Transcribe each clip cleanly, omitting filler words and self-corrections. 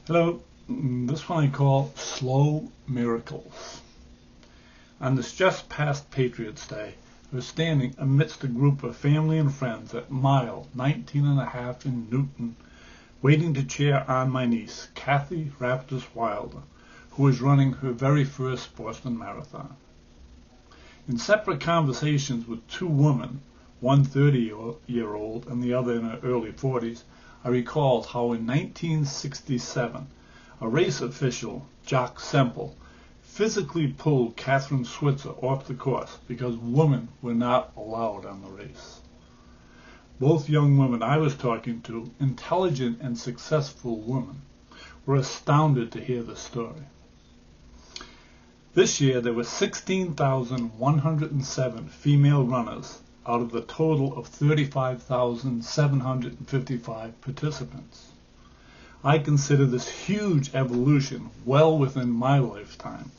Hello, this one I call Slow Miracles. On this just past Patriots Day, I was standing amidst a group of family and friends at mile 19 and a half in Newton, waiting to cheer on my niece, Kathy Raptors Wilder, who was running her very first Boston Marathon. In separate conversations with two women, one 30-year-old and the other in her early 40s, I recalled how in 1967, a race official, Jock Semple, physically pulled Kathrine Switzer off the course because women were not allowed on the race. Both young women I was talking to, intelligent and successful women, were astounded to hear the story. This year there were 16,107 female runners out of the total of 35,755 participants. I consider this huge evolution well within my lifetime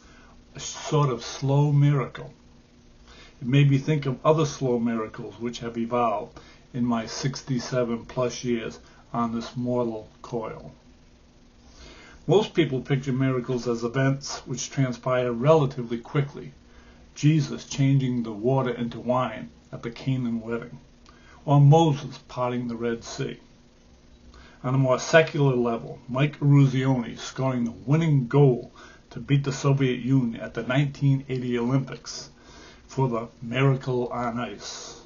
a sort of slow miracle. It made me think of other slow miracles which have evolved in my 67 plus years on this mortal coil. Most people picture miracles as events which transpire relatively quickly. Jesus changing the water into wine at the Canaan wedding, or Moses parting the Red Sea. On a more secular level, Mike Eruzione scoring the winning goal to beat the Soviet Union at the 1980 Olympics for the Miracle on Ice,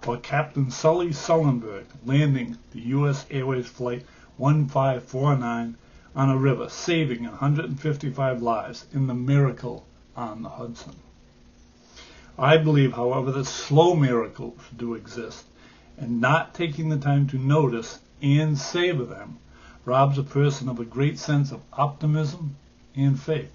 or Captain Sully Sullenberg landing the U.S. Airways Flight 1549 on a river, saving 155 lives in the Miracle on the Hudson. I believe, however, that slow miracles do exist, and not taking the time to notice and savor them robs a person of a great sense of optimism and faith.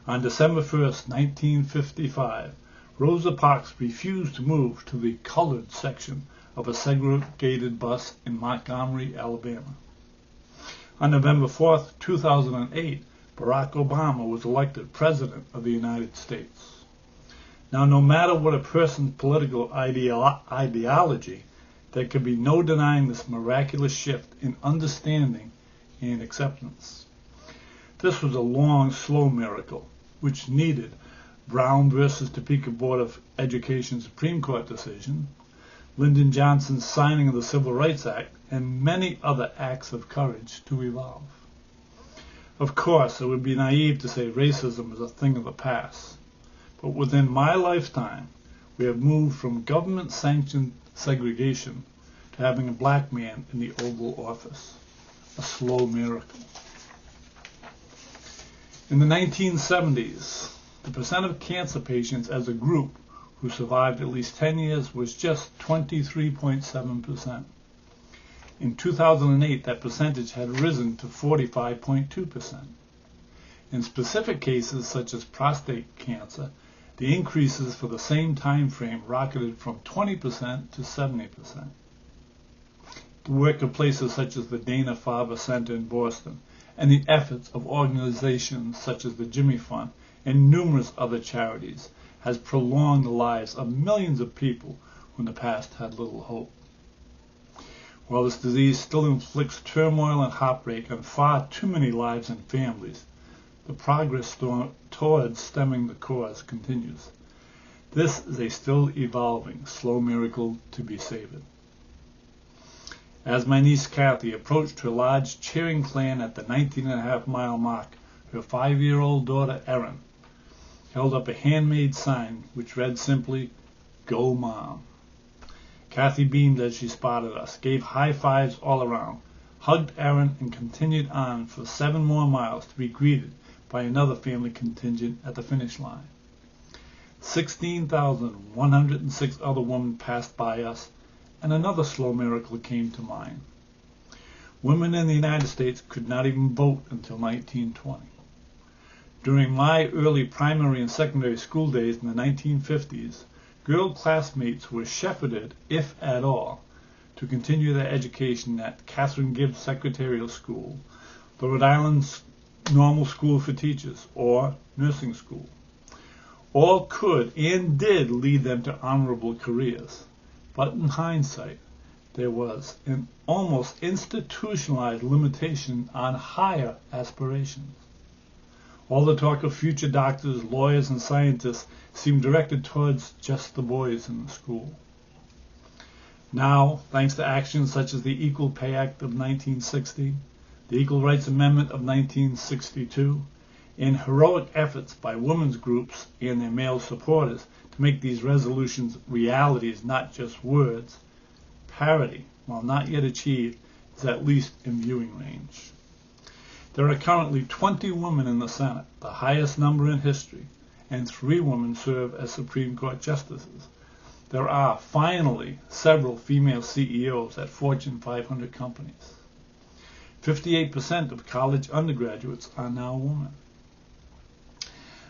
On December 1st, 1955, Rosa Parks refused to move to the colored section of a segregated bus in Montgomery, Alabama. On November 4th, 2008, Barack Obama was elected President of the United States. Now, no matter what a person's political ideology, there can be no denying this miraculous shift in understanding and acceptance. This was a long, slow miracle, which needed Brown versus Topeka Board of Education Supreme Court decision, Lyndon Johnson's signing of the Civil Rights Act, and many other acts of courage to evolve. Of course, it would be naive to say racism is a thing of the past. But within my lifetime, we have moved from government-sanctioned segregation to having a black man in the Oval Office. A slow miracle. In the 1970s, the percent of cancer patients as a group who survived at least 10 years was just 23.7%. In 2008, that percentage had risen to 45.2%. In specific cases such as prostate cancer, the increases for the same time frame rocketed from 20% to 70%. The work of places such as the Dana-Farber Center in Boston and the efforts of organizations such as the Jimmy Fund and numerous other charities has prolonged the lives of millions of people who in the past had little hope. While this disease still inflicts turmoil and heartbreak on far too many lives and families, the progress towards stemming the cause continues. This is a still evolving, slow miracle to be savored. As my niece Kathy approached her large cheering clan at the 19.5-mile mark, her 5-year-old daughter Erin held up a handmade sign which read simply, "Go Mom." Kathy beamed as she spotted us, gave high fives all around, hugged Erin, and continued on for 7 more miles to be greeted by another family contingent at the finish line. 16,106 other women passed by us, and another slow miracle came to mind. Women in the United States could not even vote until 1920. During my early primary and secondary school days in the 1950s, girl classmates were shepherded, if at all, to continue their education at Catherine Gibbs Secretarial School, the Rhode Island Normal School for Teachers, or nursing school. All could and did lead them to honorable careers. But in hindsight, there was an almost institutionalized limitation on higher aspirations. All the talk of future doctors, lawyers, and scientists seemed directed towards just the boys in the school. Now, thanks to actions such as the Equal Pay Act of 1960, the Equal Rights Amendment of 1962, and heroic efforts by women's groups and their male supporters to make these resolutions realities, not just words, parity, while not yet achieved, is at least in viewing range. There are currently 20 women in the Senate, the highest number in history, and 3 women serve as Supreme Court justices. There are, finally, several female CEOs at Fortune 500 companies. 58% of college undergraduates are now women.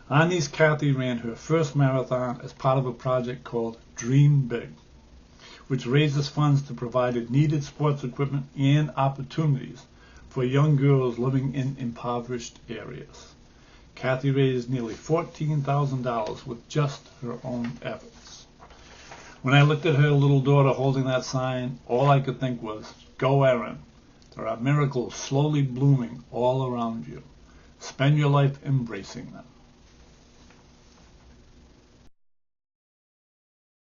Annice Carthy ran her first marathon as part of a project called Dream Big, which raises funds to provide needed sports equipment and opportunities for young girls living in impoverished areas. Carthy raised nearly $14,000 with just her own efforts. When I looked at her little daughter holding that sign, all I could think was, "Go Erin. There are miracles slowly blooming all around you. Spend your life embracing them."